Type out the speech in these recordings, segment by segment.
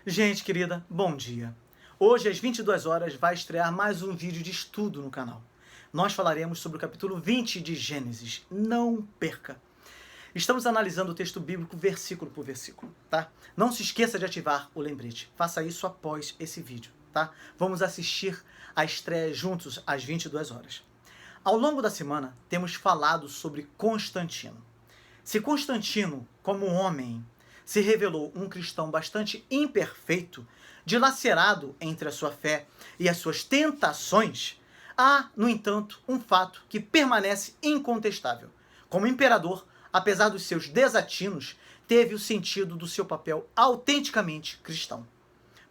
Gente querida, bom dia. Hoje às 22 horas vai estrear mais um vídeo de estudo no canal. Nós falaremos sobre o capítulo 20 de Gênesis. Não perca! Estamos analisando o texto bíblico versículo por versículo, tá? Não se esqueça de ativar o lembrete. Faça isso após esse vídeo, tá? Vamos assistir a estreia juntos às 22 horas. Ao longo da semana, temos falado sobre Constantino. Se Constantino, como homem, se revelou um cristão bastante imperfeito, dilacerado entre a sua fé e as suas tentações, há, no entanto, um fato que permanece incontestável. Como imperador, apesar dos seus desatinos, teve o sentido do seu papel autenticamente cristão.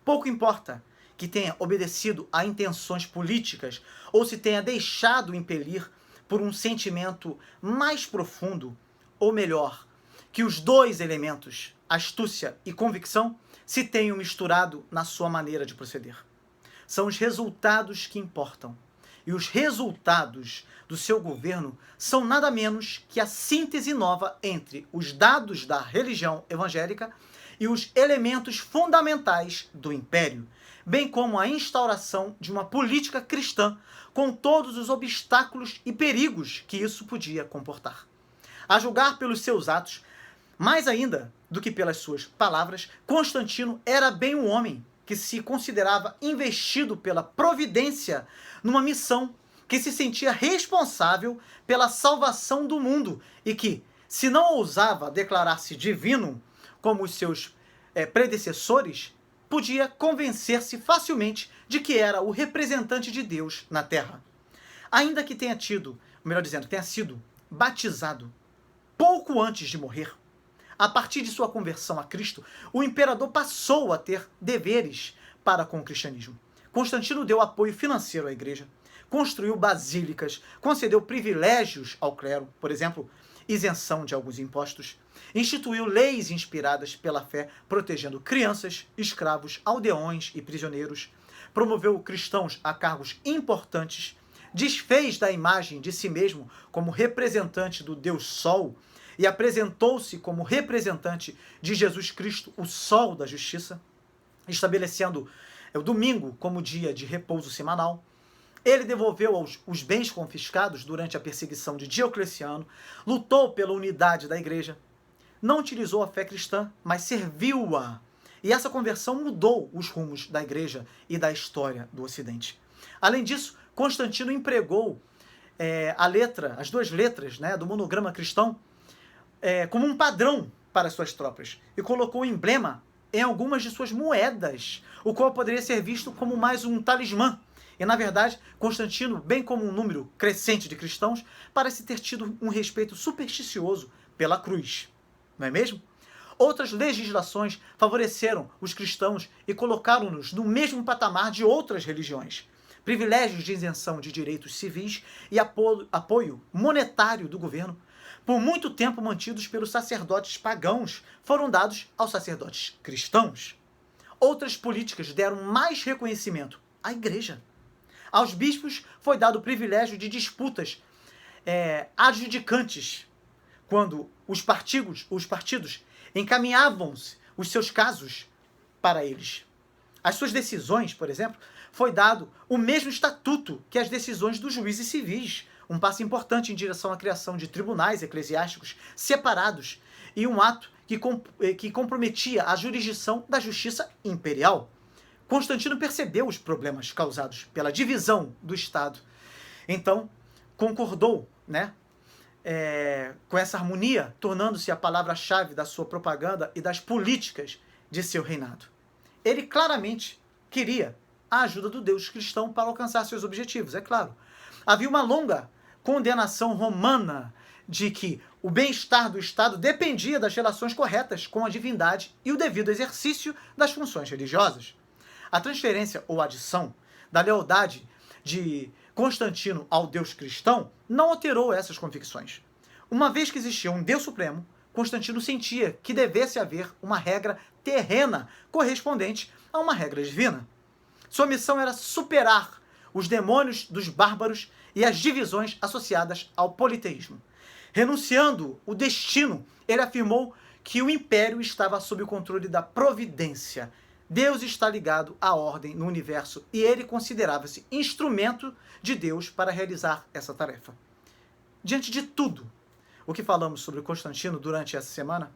Pouco importa que tenha obedecido a intenções políticas ou se tenha deixado impelir por um sentimento mais profundo, ou melhor, que os dois elementos, astúcia e convicção, se tenham misturado na sua maneira de proceder. São os resultados que importam. E os resultados do seu governo são nada menos que a síntese nova entre os dados da religião evangélica e os elementos fundamentais do império, bem como a instauração de uma política cristã com todos os obstáculos e perigos que isso podia comportar. A julgar pelos seus atos, mais ainda do que pelas suas palavras, Constantino era bem um homem que se considerava investido pela providência numa missão que se sentia responsável pela salvação do mundo e que, se não ousava declarar-se divino, como os seus predecessores, podia convencer-se facilmente de que era o representante de Deus na Terra. Ainda que tenha tenha sido batizado pouco antes de morrer, a partir de sua conversão a Cristo, o imperador passou a ter deveres para com o cristianismo. Constantino deu apoio financeiro à igreja, construiu basílicas, concedeu privilégios ao clero, por exemplo, isenção de alguns impostos, instituiu leis inspiradas pela fé, protegendo crianças, escravos, aldeões e prisioneiros, promoveu cristãos a cargos importantes, desfez da imagem de si mesmo como representante do Deus Sol e apresentou-se como representante de Jesus Cristo, o Sol da Justiça, estabelecendo o domingo como dia de repouso semanal. Ele devolveu os bens confiscados durante a perseguição de Diocleciano, lutou pela unidade da igreja, não utilizou a fé cristã, mas serviu-a. E essa conversão mudou os rumos da igreja e da história do Ocidente. Além disso, Constantino empregou as duas letras, do monograma cristão como um padrão para as suas tropas e colocou o emblema em algumas de suas moedas, o qual poderia ser visto como mais um talismã. E, na verdade, Constantino, bem como um número crescente de cristãos, parece ter tido um respeito supersticioso pela cruz. Não é mesmo? Outras legislações favoreceram os cristãos e colocaram-nos no mesmo patamar de outras religiões. Privilégios de isenção de direitos civis e apoio monetário do governo, por muito tempo mantidos pelos sacerdotes pagãos, foram dados aos sacerdotes cristãos. Outras políticas deram mais reconhecimento à igreja. Aos bispos foi dado o privilégio de disputas adjudicantes, quando os partidos encaminhavam-se os seus casos para eles. Às suas decisões, por exemplo, foi dado o mesmo estatuto que as decisões dos juízes civis, um passo importante em direção à criação de tribunais eclesiásticos separados e um ato que comprometia a jurisdição da justiça imperial. Constantino percebeu os problemas causados pela divisão do Estado. Então, concordou com essa harmonia, tornando-se a palavra-chave da sua propaganda e das políticas de seu reinado. Ele claramente queria a ajuda do Deus cristão para alcançar seus objetivos, é claro. Havia uma longa condenação romana de que o bem-estar do Estado dependia das relações corretas com a divindade e o devido exercício das funções religiosas. A transferência ou adição da lealdade de Constantino ao Deus cristão não alterou essas convicções. Uma vez que existia um Deus supremo, Constantino sentia que devesse haver uma regra terrena correspondente a uma regra divina. Sua missão era superar os demônios dos bárbaros e as divisões associadas ao politeísmo. Renunciando o destino, ele afirmou que o império estava sob o controle da providência, Deus está ligado à ordem no universo e ele considerava-se instrumento de Deus para realizar essa tarefa. Diante de tudo o que falamos sobre Constantino durante essa semana,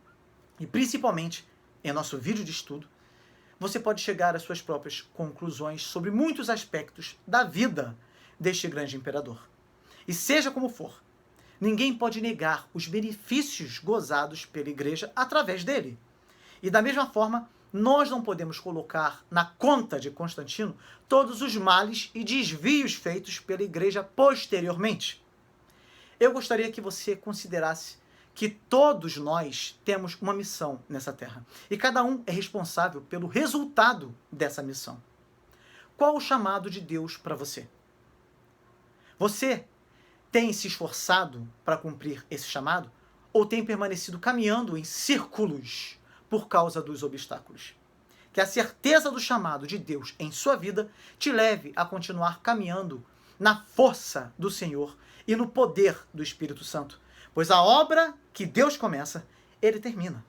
e principalmente em nosso vídeo de estudo, você pode chegar às suas próprias conclusões sobre muitos aspectos da vida deste grande imperador. E seja como for, ninguém pode negar os benefícios gozados pela igreja através dele. E da mesma forma, nós não podemos colocar na conta de Constantino todos os males e desvios feitos pela igreja posteriormente. Eu gostaria que você considerasse que todos nós temos uma missão nessa terra. E cada um é responsável pelo resultado dessa missão. Qual o chamado de Deus para você? Você tem se esforçado para cumprir esse chamado? Ou tem permanecido caminhando em círculos por causa dos obstáculos? Que a certeza do chamado de Deus em sua vida te leve a continuar caminhando na força do Senhor e no poder do Espírito Santo. Pois a obra que Deus começa, ele termina.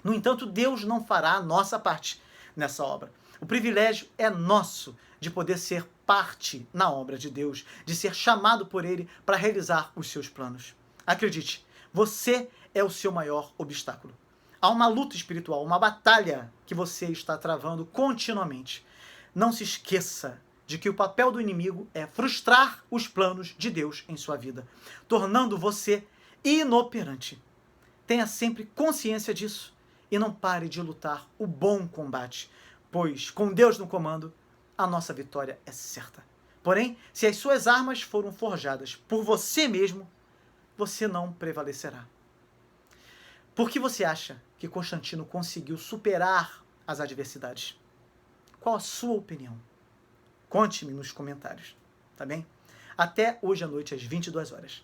No entanto, Deus não fará a nossa parte nessa obra. O privilégio é nosso de poder ser parte na obra de Deus, de ser chamado por ele para realizar os seus planos. Acredite, você é o seu maior obstáculo. Há uma luta espiritual, uma batalha que você está travando continuamente. Não se esqueça de que o papel do inimigo é frustrar os planos de Deus em sua vida, tornando você inoperante. Tenha sempre consciência disso e não pare de lutar o bom combate, pois com Deus no comando, a nossa vitória é certa. Porém, se as suas armas foram forjadas por você mesmo, você não prevalecerá. Por que você acha que Constantino conseguiu superar as adversidades? Qual a sua opinião? Conte-me nos comentários, tá bem? Até hoje à noite, às 22 horas.